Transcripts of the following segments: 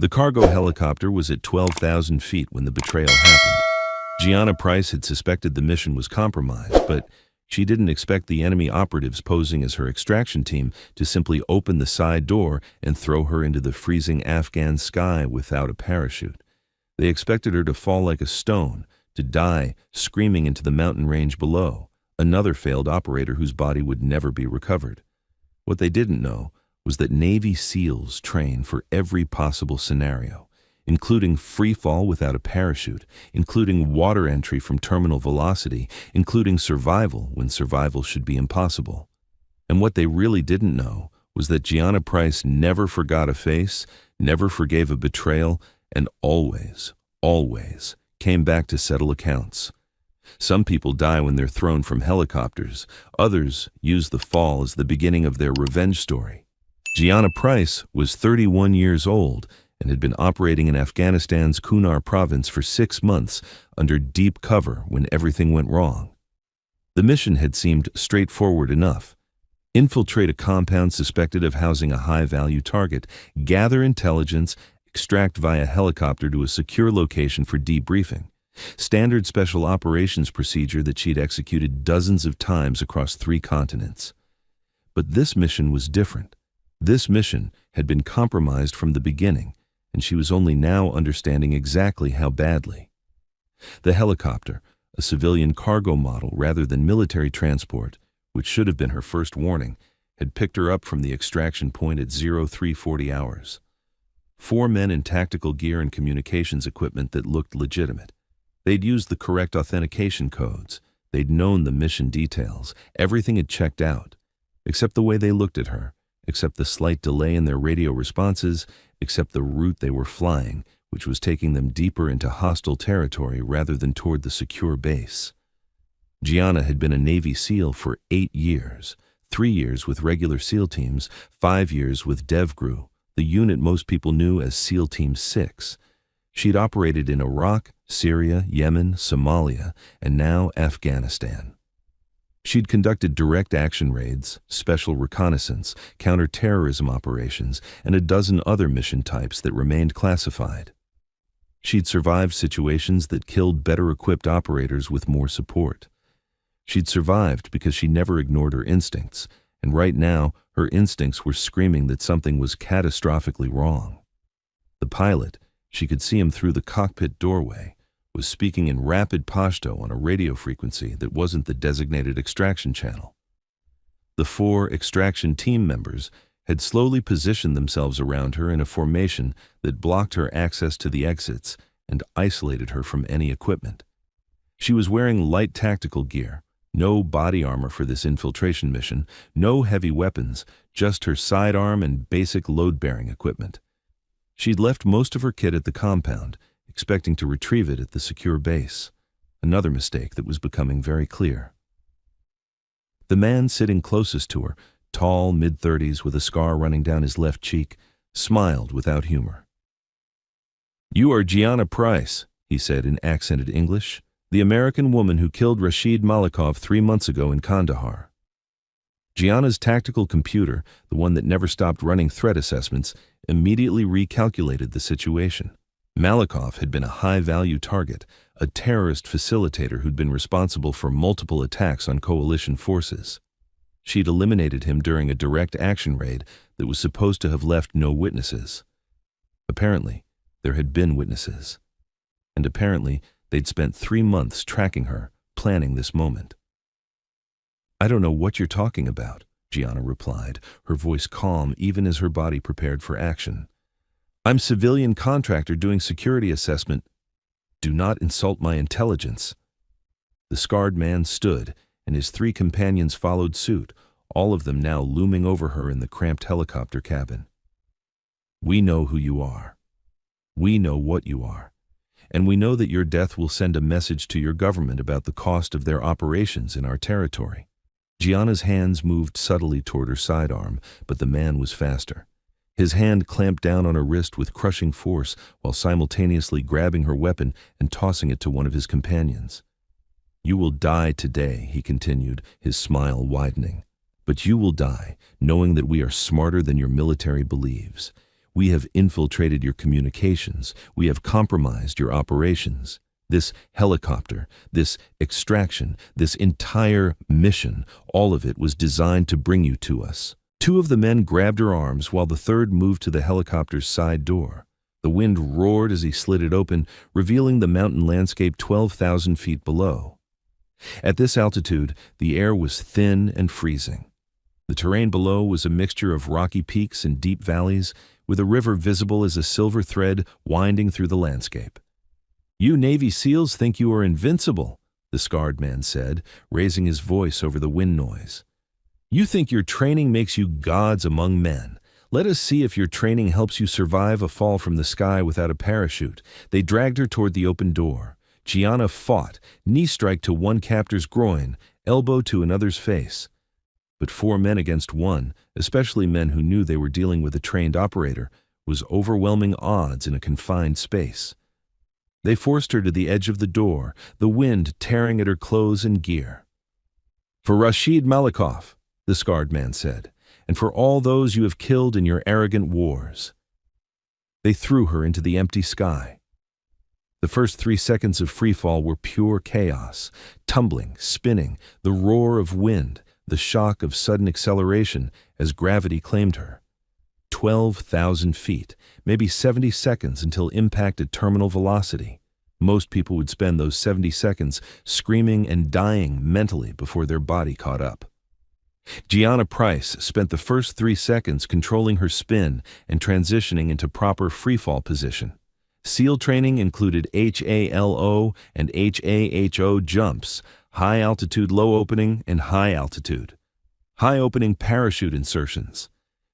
The cargo helicopter was at 12,000 feet when the betrayal happened. Gianna Price had suspected the mission was compromised, but she didn't expect the enemy operatives posing as her extraction team to simply open the side door and throw her into the freezing Afghan sky without a parachute. They expected her to fall like a stone, to die screaming into the mountain range below, another failed operator whose body would never be recovered. What they didn't know was that Navy SEALs train for every possible scenario, including free fall without a parachute, including water entry from terminal velocity, including survival when survival should be impossible. And what they really didn't know was that Gianna Price never forgot a face, never forgave a betrayal, and always came back to settle accounts. Some people die when they're thrown from helicopters. Others use the fall as the beginning of their revenge story. Gianna Price was 31 years old and had been operating in Afghanistan's Kunar province for 6 months under deep cover when everything went wrong. The mission had seemed straightforward enough. Infiltrate a compound suspected of housing a high-value target, gather intelligence, extract via helicopter to a secure location for debriefing. Standard special operations procedure that she'd executed dozens of times across 3 continents. But this mission was different. This mission had been compromised from the beginning, and she was only now understanding exactly how badly. The helicopter, a civilian cargo model rather than military transport, which should have been her first warning, had picked her up from the extraction point at 0340 hours. 4 men in tactical gear and communications equipment that looked legitimate. They'd used the correct authentication codes. They'd known the mission details. Everything had checked out, except the way they looked at her, except the slight delay in their radio responses, except the route they were flying, which was taking them deeper into hostile territory rather than toward the secure base. Gianna had been a Navy SEAL for 8 years, 3 years with regular SEAL teams, 5 years with DevGRU, the unit most people knew as SEAL Team 6. She'd operated in Iraq, Syria, Yemen, Somalia, and now Afghanistan. She'd conducted direct action raids, special reconnaissance, counter-terrorism operations, and a dozen other mission types that remained classified. She'd survived situations that killed better-equipped operators with more support. She'd survived because she never ignored her instincts, and right now her instincts were screaming that something was catastrophically wrong. The pilot, she could see him through the cockpit doorway, was speaking in rapid Pashto on a radio frequency that wasn't the designated extraction channel. The 4 extraction team members had slowly positioned themselves around her in a formation that blocked her access to the exits and isolated her from any equipment. She was wearing light tactical gear, no body armor for this infiltration mission, no heavy weapons, just her sidearm and basic load-bearing equipment. She'd left most of her kit at the compound, expecting to retrieve it at the secure base, another mistake that was becoming very clear. The man sitting closest to her, tall, mid-30s with a scar running down his left cheek, smiled without humor. "You are Gianna Price," he said in accented English, "the American woman who killed Rashid Malikov 3 months ago in Kandahar." Gianna's tactical computer, the one that never stopped running threat assessments, immediately recalculated the situation. Malikov had been a high-value target, a terrorist facilitator who'd been responsible for multiple attacks on coalition forces. She'd eliminated him during a direct action raid that was supposed to have left no witnesses. Apparently, there had been witnesses. And apparently, they'd spent 3 months tracking her, planning this moment. "I don't know what you're talking about," Gianna replied, her voice calm even as her body prepared for action. "I'm civilian contractor doing security assessment. Do not insult my intelligence." The scarred man stood, and his 3 companions followed suit, all of them now looming over her in the cramped helicopter cabin. "We know who you are. We know what you are. And we know that your death will send a message to your government about the cost of their operations in our territory." Gianna's hands moved subtly toward her sidearm, but the man was faster. His hand clamped down on her wrist with crushing force while simultaneously grabbing her weapon and tossing it to one of his companions. "You will die today," he continued, his smile widening. "But you will die knowing that we are smarter than your military believes. We have infiltrated your communications. We have compromised your operations. This helicopter, this extraction, this entire mission, all of it was designed to bring you to us. Two of the men grabbed her arms while the third moved to the helicopter's side door. The wind roared as he slid it open, revealing the mountain landscape 12,000 feet below. At this altitude, the air was thin and freezing. The terrain below was a mixture of rocky peaks and deep valleys, with a river visible as a silver thread winding through the landscape. "You Navy SEALs think you are invincible," the scarred man said, raising his voice over the wind noise. "You think your training makes you gods among men. Let us see if your training helps you survive a fall from the sky without a parachute." They dragged her toward the open door. Gianna fought, knee strike to one captor's groin, elbow to another's face. But 4 men against 1, especially men who knew they were dealing with a trained operator, was overwhelming odds in a confined space. They forced her to the edge of the door, the wind tearing at her clothes and gear. "For Rashid Malikov," the scarred man said, "and for all those you have killed in your arrogant wars." They threw her into the empty sky. The first 3 seconds of freefall were pure chaos, tumbling, spinning, the roar of wind, the shock of sudden acceleration as gravity claimed her. 12,000 feet, maybe 70 seconds until impact at terminal velocity. Most people would spend those 70 seconds screaming and dying mentally before their body caught up. Gianna Price spent the first 3 seconds controlling her spin and transitioning into proper freefall position. SEAL training included HALO and HAHO jumps, high altitude low opening and high altitude. High opening parachute insertions.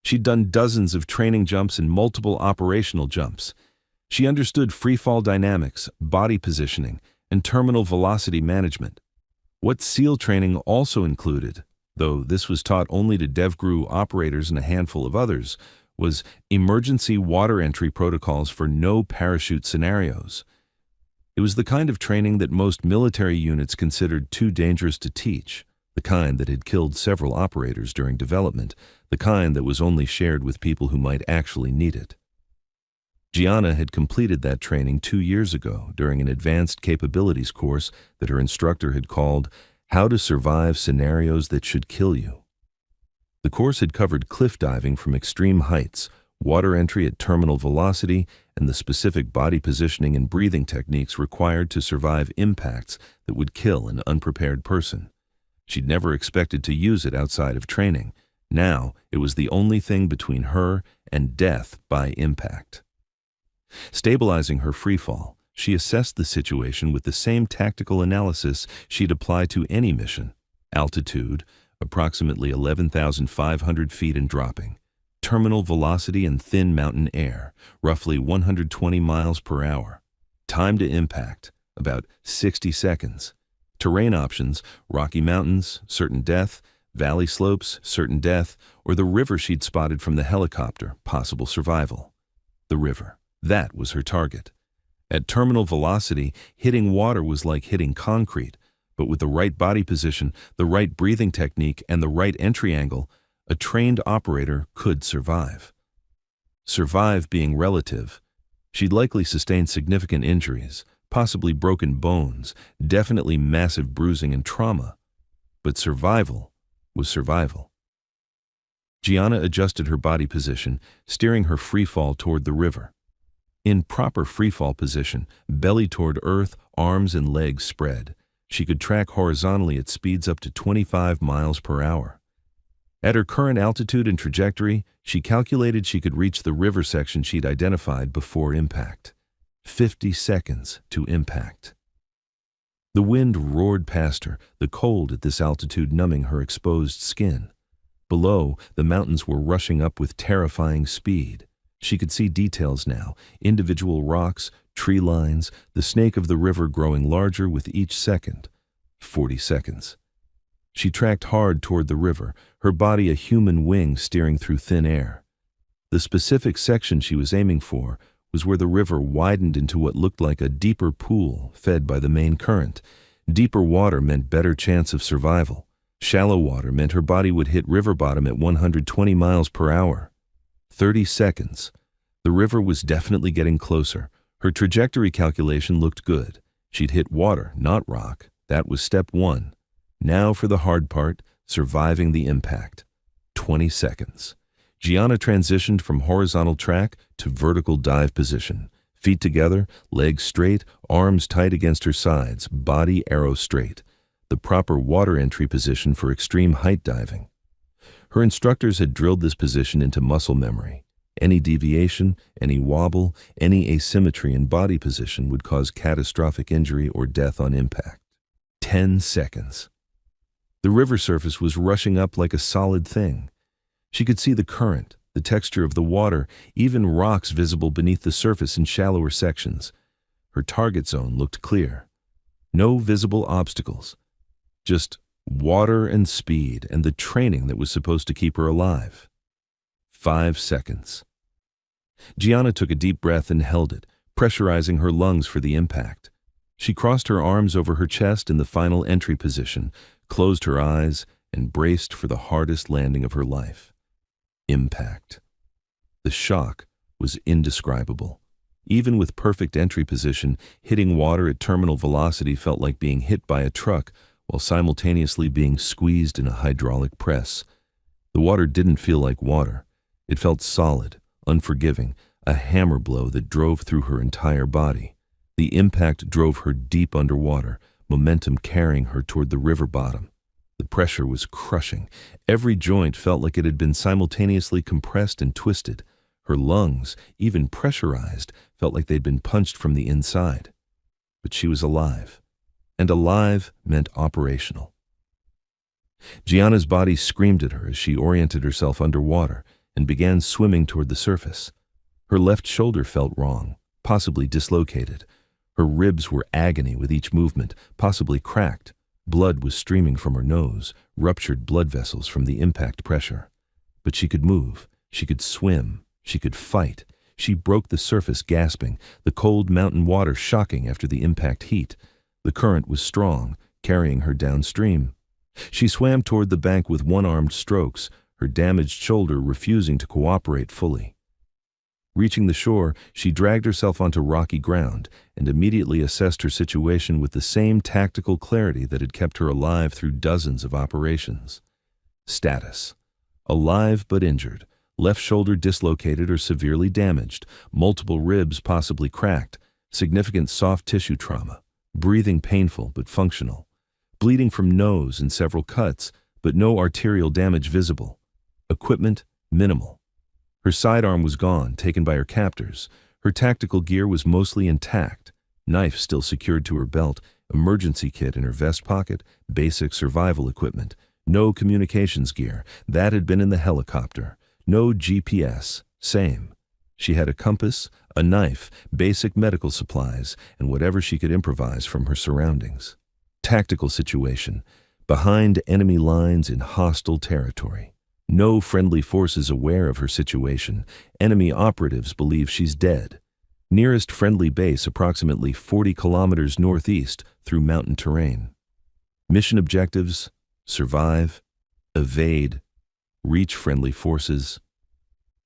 She'd done dozens of training jumps and multiple operational jumps. She understood freefall dynamics, body positioning, and terminal velocity management. What SEAL training also included, though this was taught only to DevGru operators and a handful of others, was emergency water entry protocols for no parachute scenarios. It was the kind of training that most military units considered too dangerous to teach, the kind that had killed several operators during development, the kind that was only shared with people who might actually need it. Gianna had completed that training 2 years ago during an advanced capabilities course that her instructor had called How to Survive Scenarios That Should Kill You. The course had covered cliff diving from extreme heights, water entry at terminal velocity, and the specific body positioning and breathing techniques required to survive impacts that would kill an unprepared person. She'd never expected to use it outside of training. Now, it was the only thing between her and death by impact. Stabilizing her freefall, she assessed the situation with the same tactical analysis she'd apply to any mission. Altitude, approximately 11,500 feet and dropping. Terminal velocity in thin mountain air, roughly 120 miles per hour. Time to impact, about 60 seconds. Terrain options, Rocky Mountains, certain death, valley slopes, certain death, or the river she'd spotted from the helicopter, possible survival. The river. That was her target. At terminal velocity, hitting water was like hitting concrete, but with the right body position, the right breathing technique, and the right entry angle, a trained operator could survive. Survive being relative, she'd likely sustained significant injuries, possibly broken bones, definitely massive bruising and trauma. But survival was survival. Gianna adjusted her body position, steering her freefall toward the river. In proper freefall position, belly toward earth, arms and legs spread, she could track horizontally at speeds up to 25 miles per hour. At her current altitude and trajectory, she calculated she could reach the river section she'd identified before impact. 50 seconds to impact. The wind roared past her, the cold at this altitude numbing her exposed skin. Below, the mountains were rushing up with terrifying speed. She could see details now, individual rocks, tree lines, the snake of the river growing larger with each second. 40 seconds. She tracked hard toward the river, her body a human wing steering through thin air. The specific section she was aiming for was where the river widened into what looked like a deeper pool fed by the main current. Deeper water meant better chance of survival. Shallow water meant her body would hit river bottom at 120 miles per hour. 30 seconds. The river was definitely getting closer. Her trajectory calculation looked good. She'd hit water, not rock. That was step one. Now for the hard part, surviving the impact. 20 seconds. Gianna transitioned from horizontal track to vertical dive position. Feet together, legs straight, arms tight against her sides, body arrow straight. The proper water entry position for extreme height diving. Her instructors had drilled this position into muscle memory. Any deviation, any wobble, any asymmetry in body position would cause catastrophic injury or death on impact. 10 seconds. The river surface was rushing up like a solid thing. She could see the current, the texture of the water, even rocks visible beneath the surface in shallower sections. Her target zone looked clear. No visible obstacles. Just water and speed and the training that was supposed to keep her alive. 5 seconds. Gianna took a deep breath and held it, pressurizing her lungs for the impact. She crossed her arms over her chest in the final entry position, closed her eyes, and braced for the hardest landing of her life. Impact. The shock was indescribable. Even with perfect entry position, hitting water at terminal velocity felt like being hit by a truck while simultaneously being squeezed in a hydraulic press. The water didn't feel like water. It felt solid, unforgiving, a hammer blow that drove through her entire body. The impact drove her deep underwater, momentum carrying her toward the river bottom. The pressure was crushing. Every joint felt like it had been simultaneously compressed and twisted. Her lungs, even pressurized, felt like they'd been punched from the inside. But she was alive. And alive meant operational. Gianna's body screamed at her as she oriented herself underwater and began swimming toward the surface. Her left shoulder felt wrong, possibly dislocated. Her ribs were agony with each movement, possibly cracked. Blood was streaming from her nose, ruptured blood vessels from the impact pressure. But she could move, she could swim, she could fight. She broke the surface gasping, the cold mountain water shocking after the impact heat. The current was strong, carrying her downstream. She swam toward the bank with one-armed strokes, her damaged shoulder refusing to cooperate fully. Reaching the shore, she dragged herself onto rocky ground and immediately assessed her situation with the same tactical clarity that had kept her alive through dozens of operations. Status: alive but injured, left shoulder dislocated or severely damaged, multiple ribs possibly cracked, significant soft tissue trauma, breathing painful but functional, bleeding from nose and several cuts, but no arterial damage visible. Equipment minimal. Her sidearm was gone, taken by her captors. Her tactical gear was mostly intact. Knife still secured to her belt, emergency kit in her vest pocket, basic survival equipment. No communications gear. That had been in the helicopter. No GPS. Same. She had a compass, a knife, basic medical supplies, and whatever she could improvise from her surroundings. Tactical situation. Behind enemy lines in hostile territory. No friendly forces aware of her situation. Enemy operatives believe she's dead. Nearest friendly base approximately 40 kilometers northeast through mountain terrain. Mission objectives: survive, evade, reach friendly forces.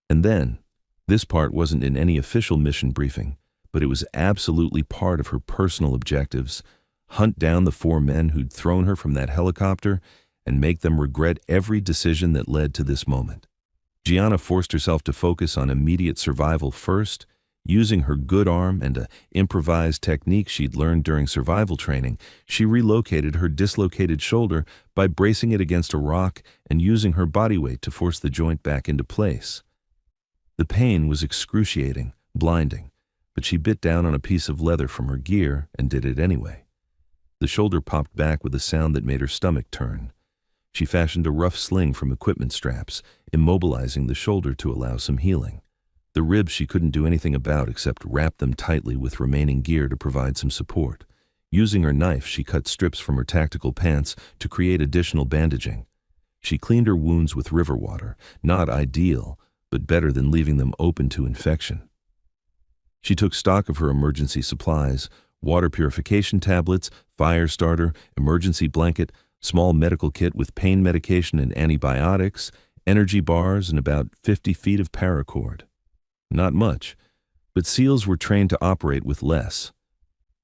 And then, this part wasn't in any official mission briefing, but it was absolutely part of her personal objectives: hunt down the 4 men who'd thrown her from that helicopter and make them regret every decision that led to this moment. Gianna forced herself to focus on immediate survival first. Using her good arm and an improvised technique she'd learned during survival training, she relocated her dislocated shoulder by bracing it against a rock and using her body weight to force the joint back into place. The pain was excruciating, blinding, but she bit down on a piece of leather from her gear and did it anyway. The shoulder popped back with a sound that made her stomach turn. She fashioned a rough sling from equipment straps, immobilizing the shoulder to allow some healing. The ribs she couldn't do anything about except wrap them tightly with remaining gear to provide some support. Using her knife, she cut strips from her tactical pants to create additional bandaging. She cleaned her wounds with river water, not ideal, but better than leaving them open to infection. She took stock of her emergency supplies: water purification tablets, fire starter, emergency blanket, small medical kit with pain medication and antibiotics, energy bars, and about 50 feet of paracord. Not much, but SEALs were trained to operate with less.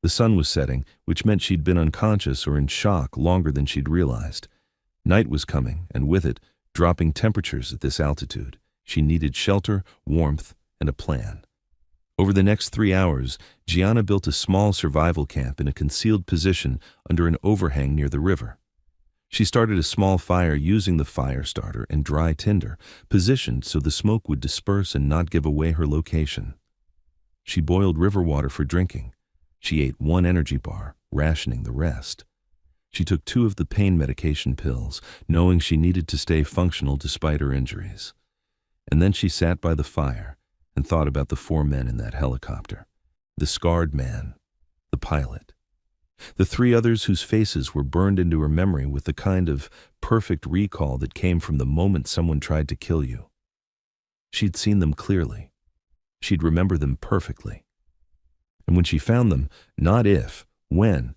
The sun was setting, which meant she'd been unconscious or in shock longer than she'd realized. Night was coming, and with it, dropping temperatures at this altitude. She needed shelter, warmth, and a plan. Over the next 3 hours, Gianna built a small survival camp in a concealed position under an overhang near the river. She started a small fire using the fire starter and dry tinder, positioned so the smoke would disperse and not give away her location. She boiled river water for drinking. She ate 1 energy bar, rationing the rest. She took 2 of the pain medication pills, knowing she needed to stay functional despite her injuries. And then she sat by the fire and thought about the 4 men in that helicopter. The scarred man, the pilot, the 3 others whose faces were burned into her memory with the kind of perfect recall that came from the moment someone tried to kill you. She'd seen them clearly. She'd remember them perfectly. And when she found them, not if, when,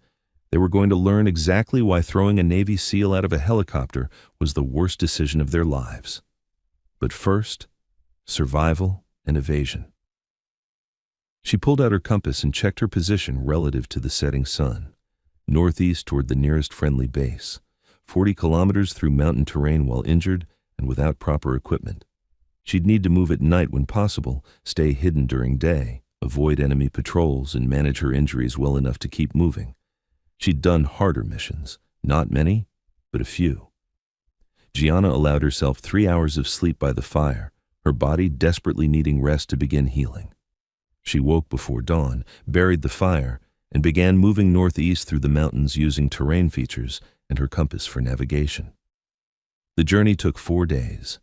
they were going to learn exactly why throwing a Navy SEAL out of a helicopter was the worst decision of their lives. But first, survival and evasion. She pulled out her compass and checked her position relative to the setting sun. Northeast toward the nearest friendly base, 40 kilometers through mountain terrain while injured and without proper equipment. She'd need to move at night when possible, stay hidden during day, avoid enemy patrols, and manage her injuries well enough to keep moving. She'd done harder missions, not many, but a few. Gianna allowed herself 3 hours of sleep by the fire, her body desperately needing rest to begin healing. She woke before dawn, buried the fire, and began moving northeast through the mountains using terrain features and her compass for navigation. The journey took 4 days.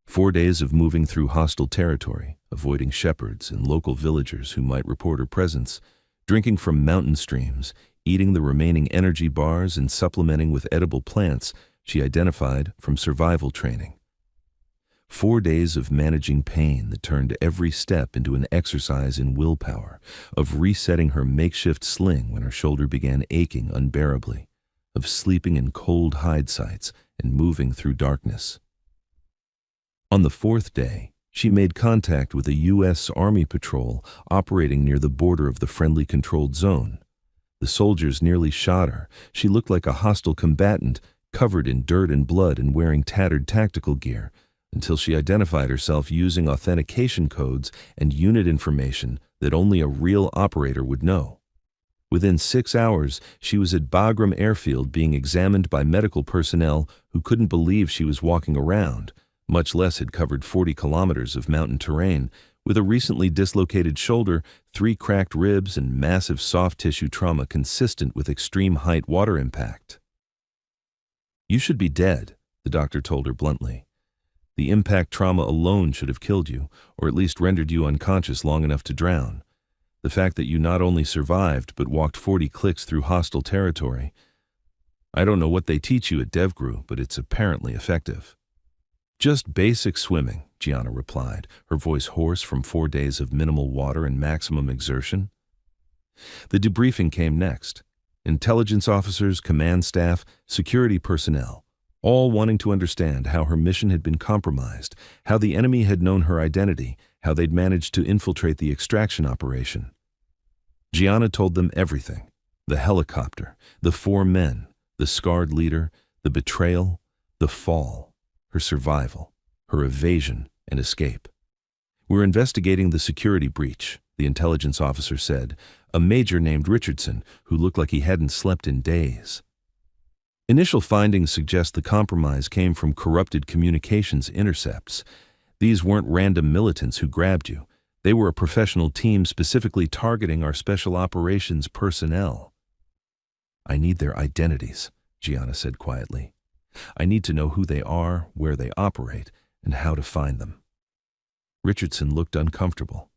4 days of moving through hostile territory, avoiding shepherds and local villagers who might report her presence, drinking from mountain streams, eating the remaining energy bars and supplementing with edible plants she identified from survival training. 4 days of managing pain that turned every step into an exercise in willpower, of resetting her makeshift sling when her shoulder began aching unbearably, of sleeping in cold hide sites and moving through darkness. On the 4th day, she made contact with a U.S. Army patrol operating near the border of the friendly controlled zone. The soldiers nearly shot her. She looked like a hostile combatant, covered in dirt and blood and wearing tattered tactical gear, until she identified herself using authentication codes and unit information that only a real operator would know. Within 6 hours, she was at Bagram Airfield being examined by medical personnel who couldn't believe she was walking around, much less had covered 40 kilometers of mountain terrain, with a recently dislocated shoulder, 3 cracked ribs, and massive soft tissue trauma consistent with extreme height water impact. "You should be dead," the doctor told her bluntly. "The impact trauma alone should have killed you, or at least rendered you unconscious long enough to drown. The fact that you not only survived but walked 40 clicks through hostile territory. I don't know what they teach you at DevGru, but it's apparently effective." "Just basic swimming," Gianna replied, her voice hoarse from 4 days of minimal water and maximum exertion. The debriefing came next. Intelligence officers, command staff, security personnel, all wanting to understand how her mission had been compromised, how the enemy had known her identity, how they'd managed to infiltrate the extraction operation. Gianna told them everything: the helicopter, the 4 men, the scarred leader, the betrayal, the fall, her survival, her evasion and escape. "We're investigating the security breach," the intelligence officer said, a major named Richardson who looked like he hadn't slept in days. "Initial findings suggest the compromise came from corrupted communications intercepts. These weren't random militants who grabbed you. They were a professional team specifically targeting our special operations personnel." "I need their identities," Gianna said quietly. "I need to know who they are, where they operate, and how to find them." Richardson looked uncomfortable.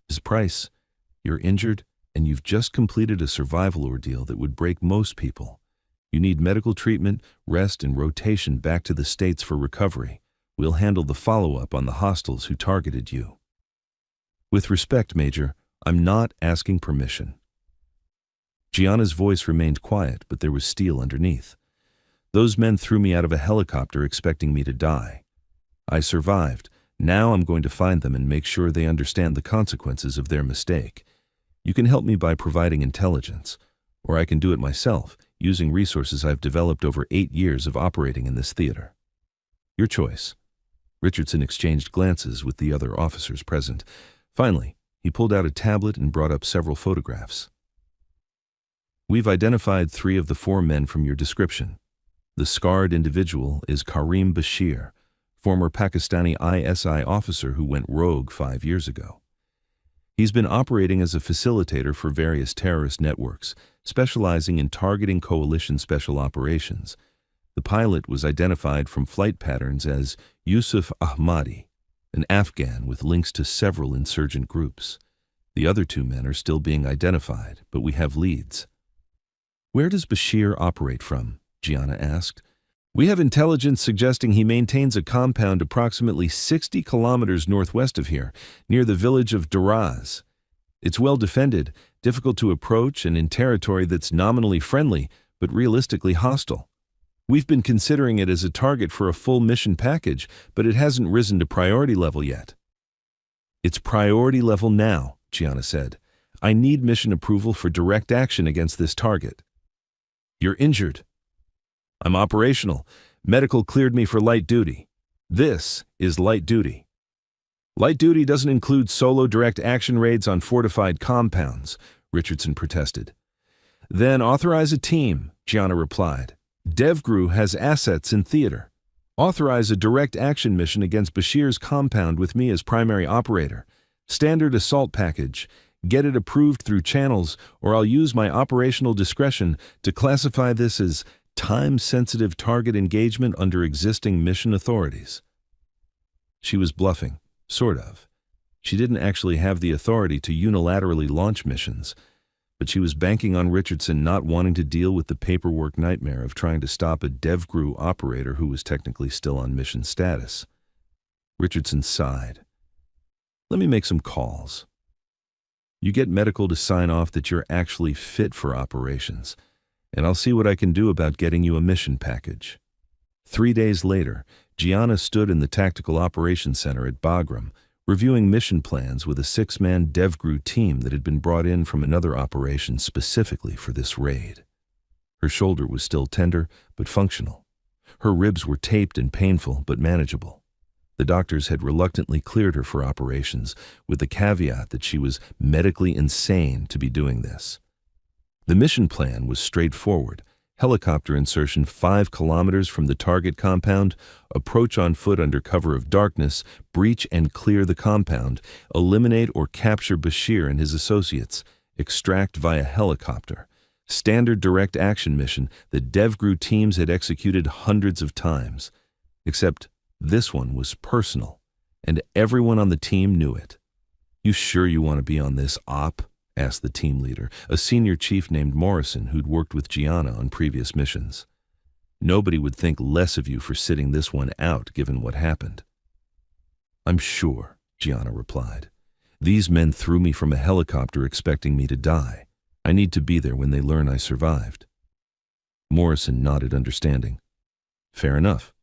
"Ms. Price, you're injured, and you've just completed a survival ordeal that would break most people. You need medical treatment, rest, and rotation back to the States for recovery. We'll handle the follow-up on the hostiles who targeted you." "With respect, Major, I'm not asking permission." Gianna's voice remained quiet, but there was steel underneath. "Those men threw me out of a helicopter expecting me to die. I survived. Now I'm going to find them and make sure they understand the consequences of their mistake. You can help me by providing intelligence, or I can do it myself, using resources I've developed over 8 years of operating in this theater. Your choice." Richardson exchanged glances with the other officers present. Finally, he pulled out a tablet and brought up several photographs. "We've identified 3 of the 4 men from your description. The scarred individual is Karim Bashir, former Pakistani ISI officer who went rogue 5 years ago. He's been operating as a facilitator for various terrorist networks, specializing in targeting coalition special operations. The pilot was identified from flight patterns as Yusuf Ahmadi, an Afghan with links to several insurgent groups. The other 2 men are still being identified, but we have leads." "Where does Bashir operate from?" Gianna asked. "We have intelligence suggesting he maintains a compound approximately 60 kilometers northwest of here, near the village of Daraz. It's well defended, difficult to approach, and in territory that's nominally friendly, but realistically hostile. We've been considering it as a target for a full mission package, but it hasn't risen to priority level yet." "It's priority level now," Gianna said. "I need mission approval for direct action against this target." "You're injured." "I'm operational. Medical cleared me for light duty. This is light duty." "Light duty doesn't include solo direct action raids on fortified compounds," Richardson protested. "Then authorize a team," Gianna replied. "DevGru has assets in theater. Authorize a direct action mission against Bashir's compound with me as primary operator. Standard assault package. Get it approved through channels, or I'll use my operational discretion to classify this as time-sensitive target engagement under existing mission authorities." She was bluffing, sort of. She didn't actually have the authority to unilaterally launch missions, but she was banking on Richardson not wanting to deal with the paperwork nightmare of trying to stop a DevGru operator who was technically still on mission status. Richardson sighed. "Let me make some calls. You get medical to sign off that you're actually fit for operations, and I'll see what I can do about getting you a mission package." 3 days later, Gianna stood in the Tactical Operations Center at Bagram, reviewing mission plans with a 6-man DevGru team that had been brought in from another operation specifically for this raid. Her shoulder was still tender, but functional. Her ribs were taped and painful, but manageable. The doctors had reluctantly cleared her for operations, with the caveat that she was medically insane to be doing this. The mission plan was straightforward. Helicopter insertion 5 kilometers from the target compound, approach on foot under cover of darkness, breach and clear the compound, eliminate or capture Bashir and his associates, extract via helicopter. Standard direct action mission that DevGru teams had executed hundreds of times. Except this one was personal, and everyone on the team knew it. "You sure you want to be on this op?" asked the team leader, a senior chief named Morrison who'd worked with Gianna on previous missions. "Nobody would think less of you for sitting this one out, given what happened." "I'm sure," Gianna replied. "These men threw me from a helicopter expecting me to die. I need to be there when they learn I survived." Morrison nodded understanding. "Fair enough.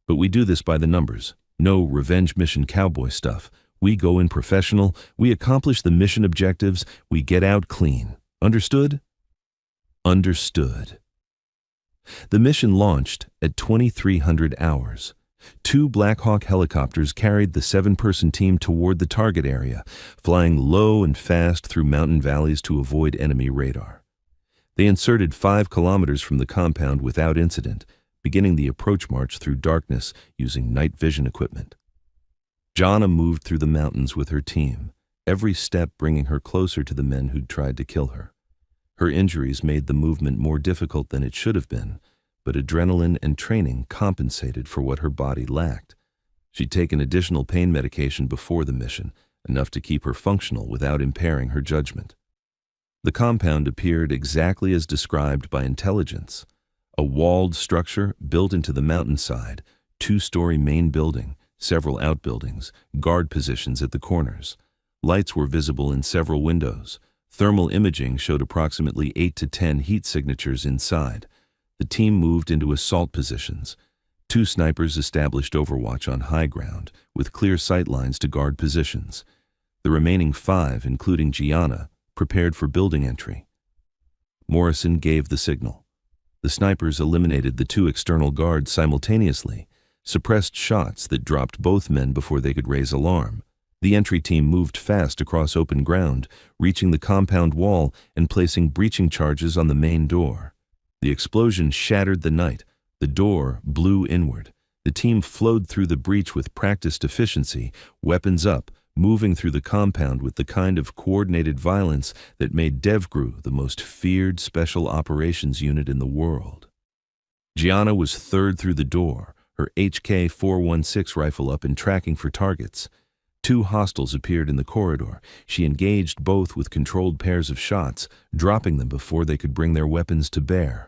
But we do this by the numbers. No revenge mission cowboy stuff. We go in professional, we accomplish the mission objectives, we get out clean. Understood?" "Understood." The mission launched at 2300 hours. 2 Black Hawk helicopters carried the 7-person team toward the target area, flying low and fast through mountain valleys to avoid enemy radar. They inserted 5 kilometers from the compound without incident, beginning the approach march through darkness using night vision equipment. Gianna moved through the mountains with her team, every step bringing her closer to the men who'd tried to kill her. Her injuries made the movement more difficult than it should have been, but adrenaline and training compensated for what her body lacked. She'd taken additional pain medication before the mission, enough to keep her functional without impairing her judgment. The compound appeared exactly as described by intelligence. A walled structure built into the mountainside, 2-story main building, several outbuildings, guard positions at the corners. Lights were visible in several windows. Thermal imaging showed approximately 8 to 10 heat signatures inside. The team moved into assault positions. Two snipers established overwatch on high ground, with clear sight lines to guard positions. The remaining 5, including Gianna, prepared for building entry. Morrison gave the signal. The snipers eliminated the 2 external guards simultaneously, suppressed shots that dropped both men before they could raise alarm. The entry team moved fast across open ground, reaching the compound wall and placing breaching charges on the main door. The explosion shattered the night. The door blew inward. The team flowed through the breach with practiced efficiency, weapons up, moving through the compound with the kind of coordinated violence that made DevGru the most feared special operations unit in the world. Gianna was third through the door, her HK-416 rifle up and tracking for targets. 2 hostiles appeared in the corridor. She engaged both with controlled pairs of shots, dropping them before they could bring their weapons to bear.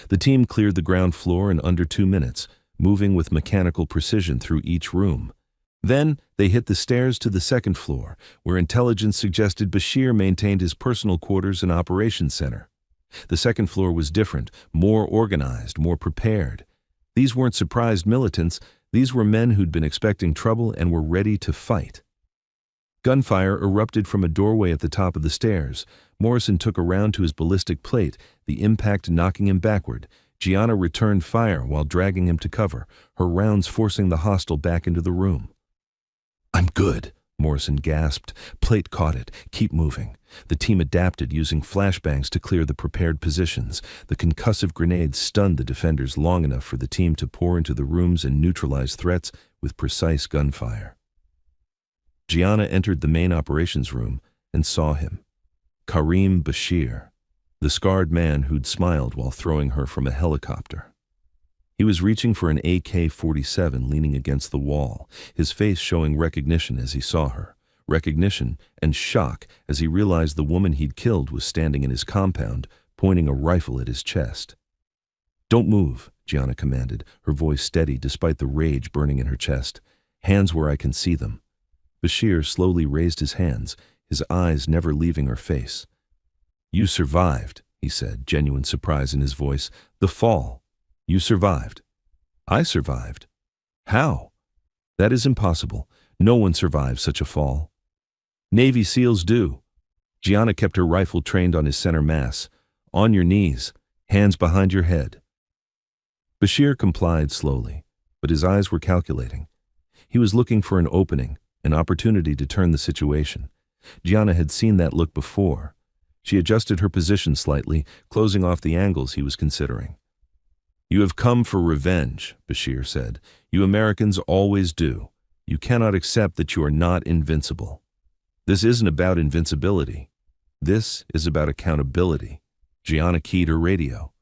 The team cleared the ground floor in under 2 minutes, moving with mechanical precision through each room. Then they hit the stairs to the 2nd floor, where intelligence suggested Bashir maintained his personal quarters and operations center. The 2nd floor was different, more organized, more prepared. These weren't surprised militants. These were men who'd been expecting trouble and were ready to fight. Gunfire erupted from a doorway at the top of the stairs. Morrison took a round to his ballistic plate, the impact knocking him backward. Gianna returned fire while dragging him to cover, her rounds forcing the hostile back into the room. "I'm good," Morrison gasped. Plate caught it. "Keep moving." The team adapted, using flashbangs to clear the prepared positions. The concussive grenades stunned the defenders long enough for the team to pour into the rooms and neutralize threats with precise gunfire. Gianna entered the main operations room and saw him. Karim Bashir, the scarred man who'd smiled while throwing her from a helicopter. He was reaching for an AK-47 leaning against the wall, his face showing recognition as he saw her. Recognition and shock as he realized the woman he'd killed was standing in his compound, pointing a rifle at his chest. "Don't move," Gianna commanded, her voice steady despite the rage burning in her chest. "Hands where I can see them." Bashir slowly raised his hands, his eyes never leaving her face. "You survived," he said, genuine surprise in his voice. "The fall. You survived." "I survived." "How?" "That is impossible. No one survives such a fall." "Navy SEALs do." Gianna kept her rifle trained on his center mass. "On your knees, hands behind your head." Bashir complied slowly, but his eyes were calculating. He was looking for an opening, an opportunity to turn the situation. Gianna had seen that look before. She adjusted her position slightly, closing off the angles he was considering. "You have come for revenge," Bashir said. "You Americans always do. You cannot accept that you are not invincible. This isn't about invincibility. This is about accountability." Gianna keyed her radio.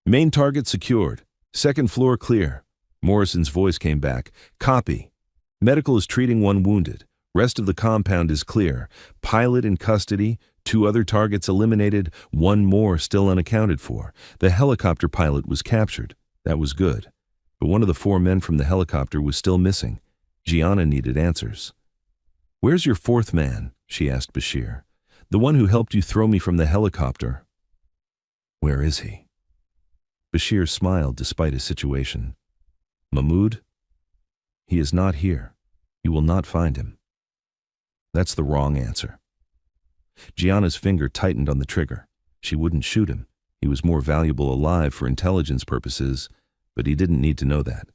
"Main target secured. 2nd floor clear." Morrison's voice came back. "Copy. Medical is treating 1 wounded. Rest of the compound is clear. Pilot in custody, 2 other targets eliminated, 1 more still unaccounted for. The helicopter pilot was captured. That was good. But one of the 4 men from the helicopter was still missing. Gianna needed answers. "Where's your 4th man?" she asked Bashir. "The one who helped you throw me from the helicopter." "Where is he?" Bashir smiled despite his situation. "Mahmoud? He is not here. You will not find him." "That's the wrong answer." Gianna's finger tightened on the trigger. She wouldn't shoot him. He was more valuable alive for intelligence purposes, but he didn't need to know that.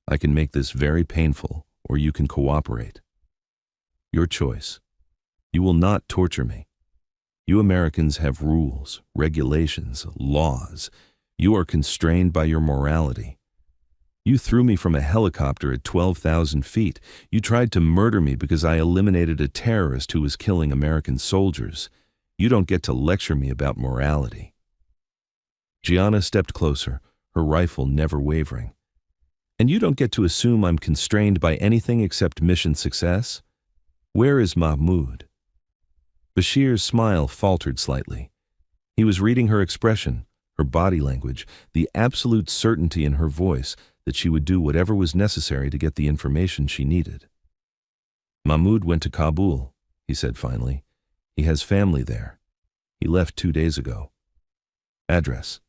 "I can make this very painful, or you can cooperate. Your choice. You will not torture me. You Americans have rules, regulations, laws. You are constrained by your morality. You threw me from a helicopter at 12,000 feet. You tried to murder me because I eliminated a terrorist who was killing American soldiers. You don't get to lecture me about morality." Gianna stepped closer, her rifle never wavering. "And you don't get to assume I'm constrained by anything except mission success? Where is Mahmoud?" Bashir's smile faltered slightly. He was reading her expression, her body language, the absolute certainty in her voice that she would do whatever was necessary to get the information she needed. "Mahmoud went to Kabul," he said finally. "He has family there. He left 2 days ago." "Address?"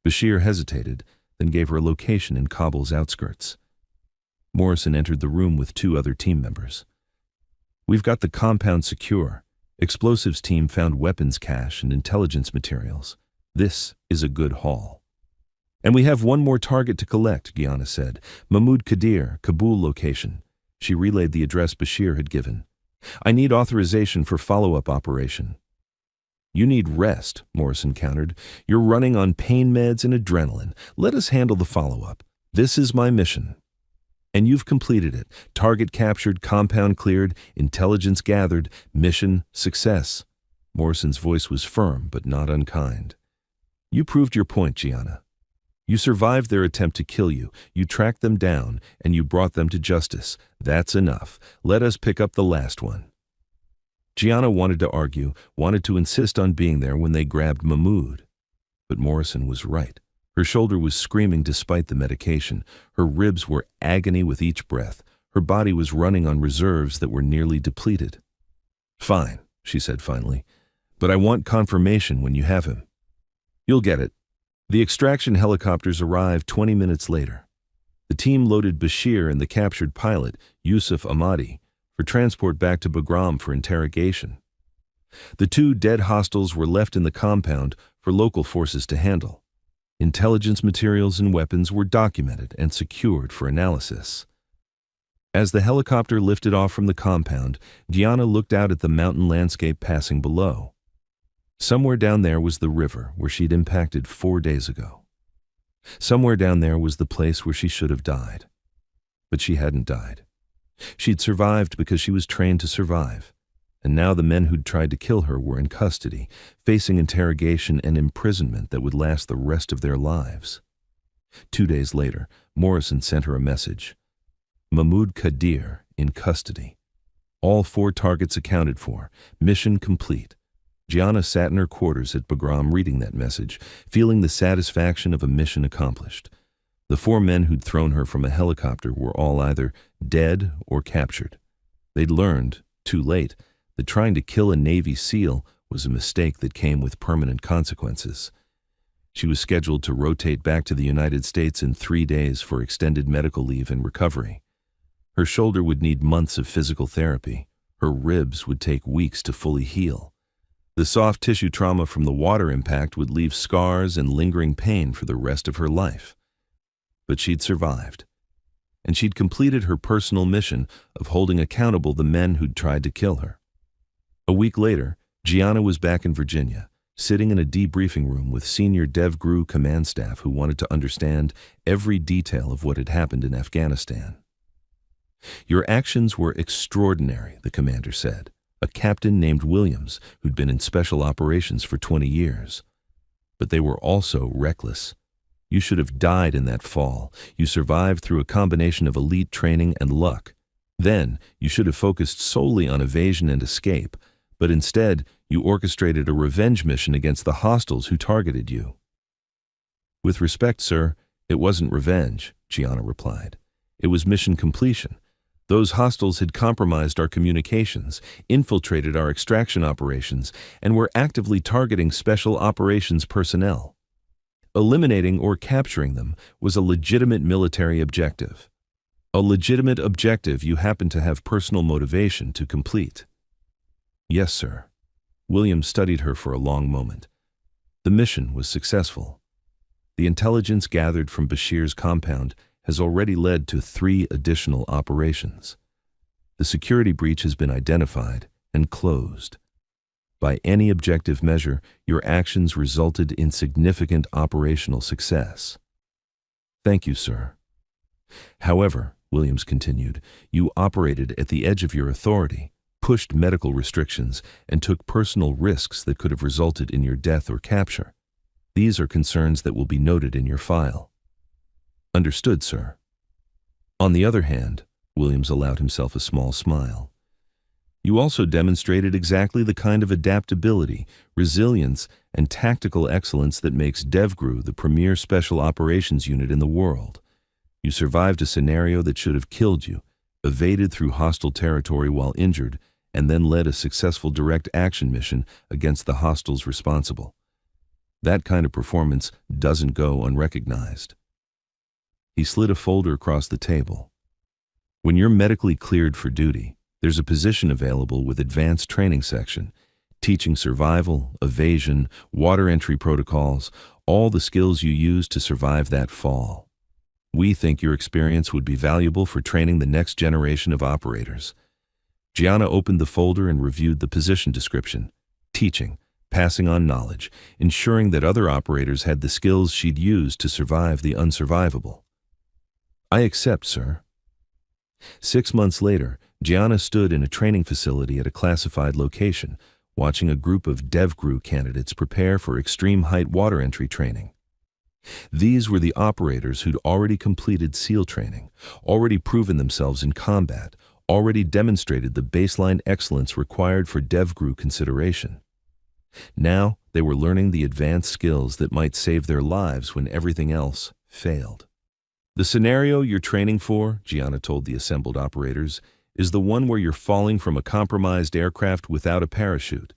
Bashir hesitated, then gave her a location in Kabul's outskirts. Morrison entered the room with 2 other team members. "We've got the compound secure. Explosives team found weapons cache and intelligence materials. This is a good haul." "And we have one more target to collect," Gianna said. "Mahmoud Kadir, Kabul location." She relayed the address Bashir had given. "I need authorization for follow-up operation." "You need rest," Morrison countered. "You're running on pain meds and adrenaline. Let us handle the follow-up. This is my mission." "And you've completed it. Target captured, compound cleared, intelligence gathered, mission success." Morrison's voice was firm but not unkind. "You proved your point, Gianna. You survived their attempt to kill you, you tracked them down, and you brought them to justice. That's enough. Let us pick up the last one." Gianna wanted to argue, wanted to insist on being there when they grabbed Mahmoud. But Morrison was right. Her shoulder was screaming despite the medication. Her ribs were agony with each breath. Her body was running on reserves that were nearly depleted. "Fine," she said finally, "but I want confirmation when you have him." "You'll get it." The extraction helicopters arrived 20 minutes later. The team loaded Bashir and the captured pilot, Yusuf Ahmadi, for transport back to Bagram for interrogation. The 2 dead hostiles were left in the compound for local forces to handle. Intelligence materials and weapons were documented and secured for analysis. As the helicopter lifted off from the compound, Gianna looked out at the mountain landscape passing below. Somewhere down there was the river where she'd impacted 4 days ago. Somewhere down there was the place where she should have died. But she hadn't died. She'd survived because she was trained to survive. And now the men who'd tried to kill her were in custody, facing interrogation and imprisonment that would last the rest of their lives. 2 days later, Morrison sent her a message. "Mahmoud Kadir in custody. All 4 targets accounted for. Mission complete." Gianna sat in her quarters at Bagram reading that message, feeling the satisfaction of a mission accomplished. The 4 men who'd thrown her from a helicopter were all either dead or captured. They'd learned, too late, that trying to kill a Navy SEAL was a mistake that came with permanent consequences. She was scheduled to rotate back to the United States in 3 days for extended medical leave and recovery. Her shoulder would need months of physical therapy. Her ribs would take weeks to fully heal. The soft tissue trauma from the water impact would leave scars and lingering pain for the rest of her life. But she'd survived. And she'd completed her personal mission of holding accountable the men who'd tried to kill her. A week later, Gianna was back in Virginia, sitting in a debriefing room with senior DevGru command staff who wanted to understand every detail of what had happened in Afghanistan. "Your actions were extraordinary," the commander said. A captain named Williams, who'd been in special operations for 20 years. "But they were also reckless. You should have died in that fall. You survived through a combination of elite training and luck. Then, you should have focused solely on evasion and escape, but instead, you orchestrated a revenge mission against the hostiles who targeted you." "With respect, sir, it wasn't revenge," Gianna replied. "It was mission completion. Those hostiles had compromised our communications, infiltrated our extraction operations, and were actively targeting special operations personnel. Eliminating or capturing them was a legitimate military objective. A legitimate objective you happen to have personal motivation to complete." "Yes, sir." William studied her for a long moment. "The mission was successful. The intelligence gathered from Bashir's compound has already led to 3 additional operations. The security breach has been identified and closed. By any objective measure, your actions resulted in significant operational success." "Thank you, sir." "However," Williams continued, "you operated at the edge of your authority, pushed medical restrictions, and took personal risks that could have resulted in your death or capture. These are concerns that will be noted in your file." "Understood, sir." "On the other hand," Williams allowed himself a small smile, "you also demonstrated exactly the kind of adaptability, resilience, and tactical excellence that makes DevGru the premier special operations unit in the world. You survived a scenario that should have killed you, evaded through hostile territory while injured, and then led a successful direct action mission against the hostiles responsible. That kind of performance doesn't go unrecognized." He slid a folder across the table. When you're medically cleared for duty, there's a position available with advanced training section, teaching survival, evasion, water entry protocols, all the skills you use to survive that fall. We think your experience would be valuable for training the next generation of operators. Gianna opened the folder and reviewed the position description. Teaching, passing on knowledge, ensuring that other operators had the skills she'd use to survive the unsurvivable. I accept, sir. 6 months later, Gianna stood in a training facility at a classified location, watching a group of DevGru candidates prepare for extreme height water entry training. These were the operators who'd already completed SEAL training, already proven themselves in combat, already demonstrated the baseline excellence required for DevGru consideration. Now, they were learning the advanced skills that might save their lives when everything else failed. The scenario you're training for, Gianna told the assembled operators, is the one where you're falling from a compromised aircraft without a parachute.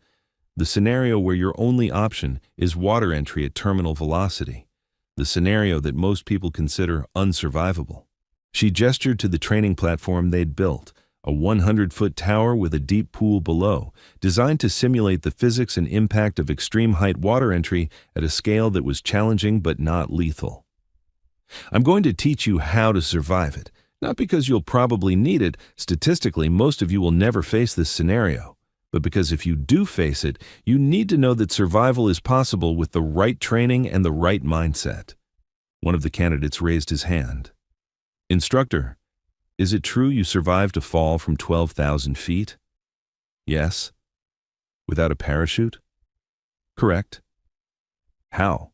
The scenario where your only option is water entry at terminal velocity. The scenario that most people consider unsurvivable. She gestured to the training platform they'd built, a 100-foot tower with a deep pool below, designed to simulate the physics and impact of extreme height water entry at a scale that was challenging but not lethal. I'm going to teach you how to survive it, not because you'll probably need it. Statistically, most of you will never face this scenario, but because if you do face it, you need to know that survival is possible with the right training and the right mindset. One of the candidates raised his hand. Instructor, is it true you survived a fall from 12,000 feet? Yes. Without a parachute? Correct. How?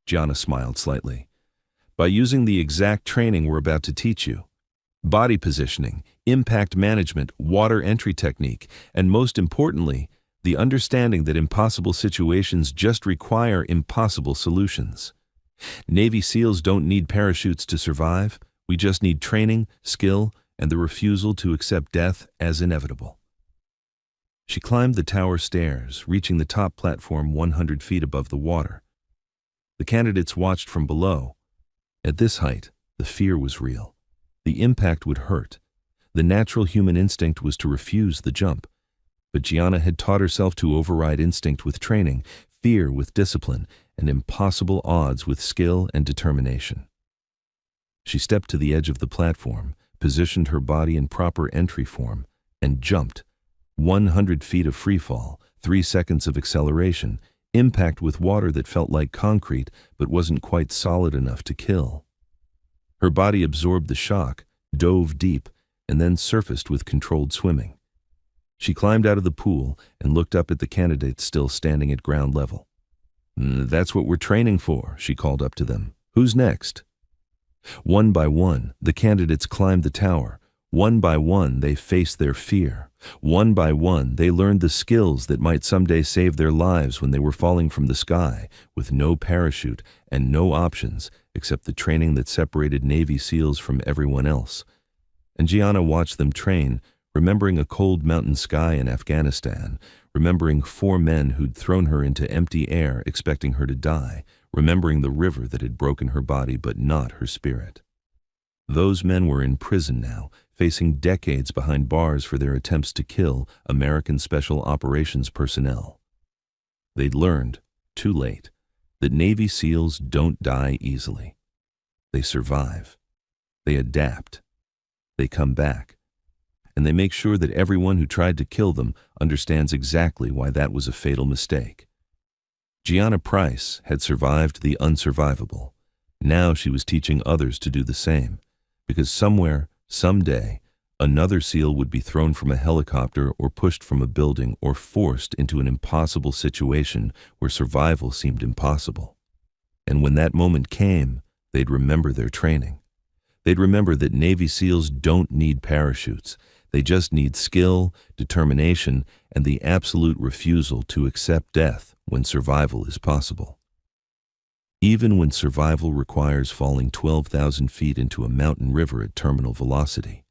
Gianna smiled slightly. By using the exact training we're about to teach you. Body positioning, impact management, water entry technique, and most importantly, the understanding that impossible situations just require impossible solutions. Navy SEALs don't need parachutes to survive. We just need training, skill, and the refusal to accept death as inevitable. She climbed the tower stairs, reaching the top platform 100 feet above the water. The candidates watched from below. At this height, the fear was real. The impact would hurt. The natural human instinct was to refuse the jump. But Gianna had taught herself to override instinct with training, fear with discipline, and impossible odds with skill and determination. She stepped to the edge of the platform, positioned her body in proper entry form, and jumped. 100 feet of freefall, 3 seconds of acceleration, impact with water that felt like concrete but wasn't quite solid enough to kill. Her body absorbed the shock, dove deep, and then surfaced with controlled swimming. She climbed out of the pool and looked up at the candidates still standing at ground level. That's what we're training for, she called up to them. Who's next? One by one, the candidates climbed the tower. One by one, they faced their fear. One by one, they learned the skills that might someday save their lives when they were falling from the sky, with no parachute and no options except the training that separated Navy SEALs from everyone else. And Gianna watched them train, remembering a cold mountain sky in Afghanistan, remembering 4 men who'd thrown her into empty air expecting her to die, remembering the river that had broken her body but not her spirit. Those men were in prison now, facing decades behind bars for their attempts to kill American Special Operations personnel. They'd learned, too late, that Navy SEALs don't die easily. They survive. They adapt. They come back. And they make sure that everyone who tried to kill them understands exactly why that was a fatal mistake. Gianna Price had survived the unsurvivable. Now she was teaching others to do the same, because somewhere, someday, another SEAL would be thrown from a helicopter or pushed from a building or forced into an impossible situation where survival seemed impossible. And when that moment came, they'd remember their training. They'd remember that Navy SEALs don't need parachutes. They just need skill, determination, and the absolute refusal to accept death when survival is possible. Even when survival requires falling 12,000 feet into a mountain river at terminal velocity.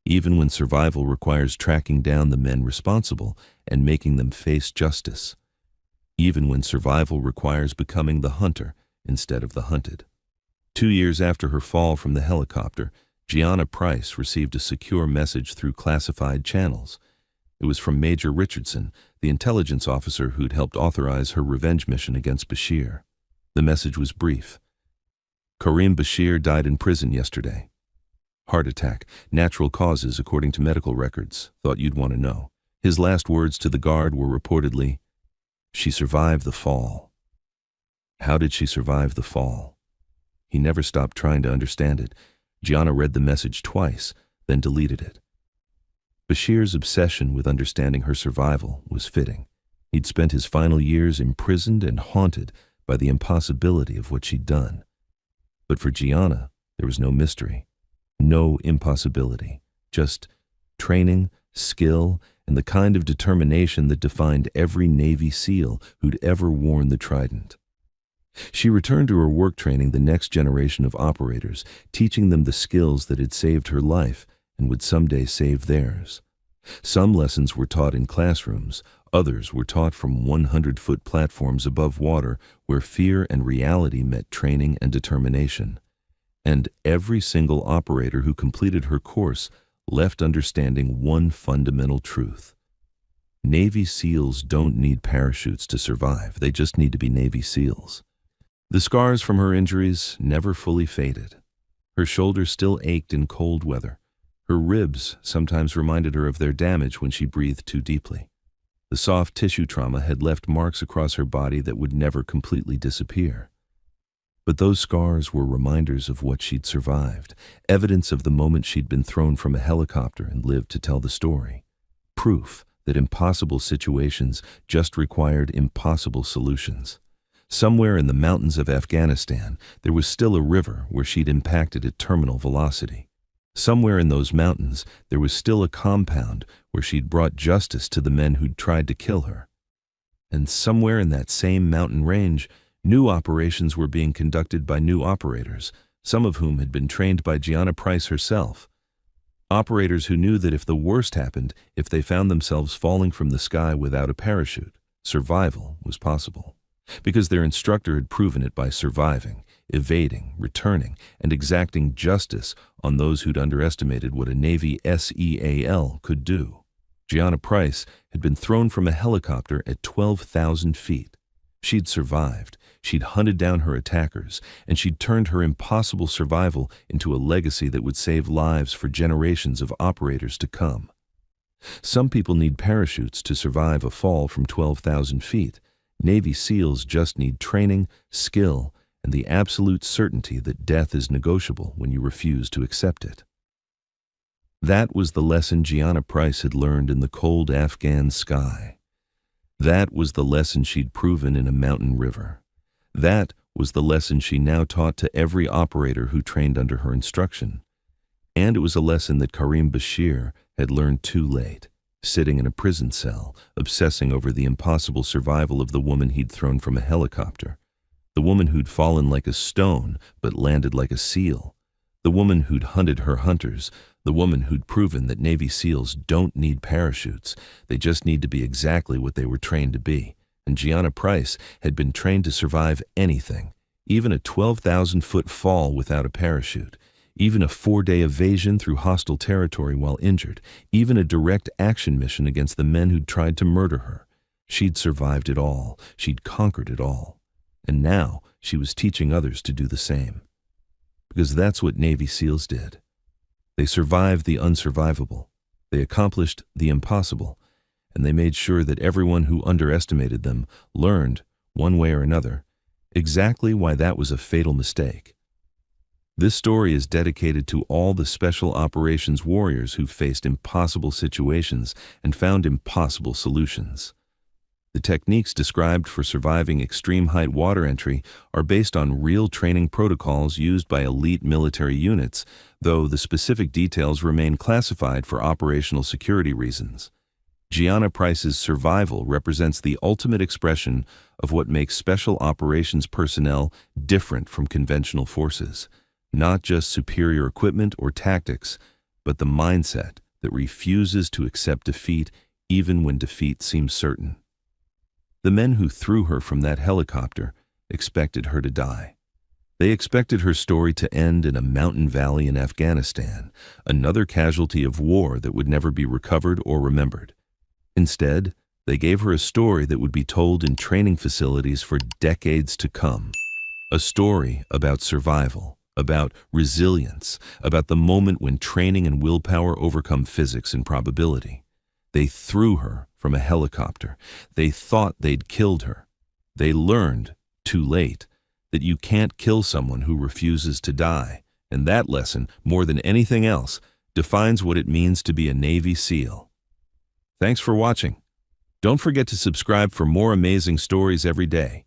Even when survival requires tracking down the men responsible and making them face justice. Even when survival requires becoming the hunter instead of the hunted. 2 years after her fall from the helicopter, Gianna Price received a secure message through classified channels. It was from Major Richardson, the intelligence officer who'd helped authorize her revenge mission against Bashir. The message was brief. Karim Bashir died in prison yesterday. Heart attack, natural causes according to medical records. Thought you'd want to know. His last words to the guard were reportedly, "She survived the fall." How did she survive the fall? He never stopped trying to understand it. Gianna read the message twice, then deleted it. Bashir's obsession with understanding her survival was fitting. He'd spent his final years imprisoned and haunted by the impossibility of what she'd done. But for Gianna, there was no mystery, no impossibility, just training, skill, and the kind of determination that defined every Navy SEAL who'd ever worn the trident. She returned to her work training the next generation of operators, teaching them the skills that had saved her life and would someday save theirs. Some lessons were taught in classrooms, others were taught from 100-foot platforms above water where fear and reality met training and determination. And every single operator who completed her course left understanding one fundamental truth. Navy SEALs don't need parachutes to survive, they just need to be Navy SEALs. The scars from her injuries never fully faded. Her shoulders still ached in cold weather. Her ribs sometimes reminded her of their damage when she breathed too deeply. The soft tissue trauma had left marks across her body that would never completely disappear. But those scars were reminders of what she'd survived, evidence of the moment she'd been thrown from a helicopter and lived to tell the story. Proof that impossible situations just required impossible solutions. Somewhere in the mountains of Afghanistan, there was still a river where she'd impacted at terminal velocity. Somewhere in those mountains, there was still a compound where she'd brought justice to the men who'd tried to kill her. And somewhere in that same mountain range, new operations were being conducted by new operators, some of whom had been trained by Gianna Price herself. Operators who knew that if the worst happened, if they found themselves falling from the sky without a parachute, survival was possible. Because their instructor had proven it by surviving, evading, returning, and exacting justice on those who'd underestimated what a Navy SEAL could do. Gianna Price had been thrown from a helicopter at 12,000 feet. She'd survived, she'd hunted down her attackers, and she'd turned her impossible survival into a legacy that would save lives for generations of operators to come. Some people need parachutes to survive a fall from 12,000 feet. Navy SEALs just need training, skill, and the absolute certainty that death is negotiable when you refuse to accept it. That was the lesson Gianna Price had learned in the cold Afghan sky. That was the lesson she'd proven in a mountain river. That was the lesson she now taught to every operator who trained under her instruction. And it was a lesson that Karim Bashir had learned too late, sitting in a prison cell, obsessing over the impossible survival of the woman he'd thrown from a helicopter. The woman who'd fallen like a stone but landed like a seal. The woman who'd hunted her hunters. The woman who'd proven that Navy SEALs don't need parachutes. They just need to be exactly what they were trained to be. And Gianna Price had been trained to survive anything, even a 12,000-foot fall without a parachute, even a 4-day evasion through hostile territory while injured, even a direct action mission against the men who'd tried to murder her. She'd survived it all. She'd conquered it all. And now she was teaching others to do the same. Because that's what Navy SEALs did. They survived the unsurvivable. They accomplished the impossible. And they made sure that everyone who underestimated them learned, one way or another, exactly why that was a fatal mistake. This story is dedicated to all the special operations warriors who faced impossible situations and found impossible solutions. The techniques described for surviving extreme height water entry are based on real training protocols used by elite military units, though the specific details remain classified for operational security reasons. Gianna Price's survival represents the ultimate expression of what makes special operations personnel different from conventional forces. Not just superior equipment or tactics, but the mindset that refuses to accept defeat even when defeat seems certain. The men who threw her from that helicopter expected her to die. They expected her story to end in a mountain valley in Afghanistan, another casualty of war that would never be recovered or remembered. Instead, they gave her a story that would be told in training facilities for decades to come. A story about survival, about resilience, about the moment when training and willpower overcome physics and probability. They threw her from a helicopter. They thought they'd killed her. They learned, too late, that you can't kill someone who refuses to die, and that lesson, more than anything else, defines what it means to be a Navy SEAL. Thanks for watching. Don't forget to subscribe for more amazing stories every day.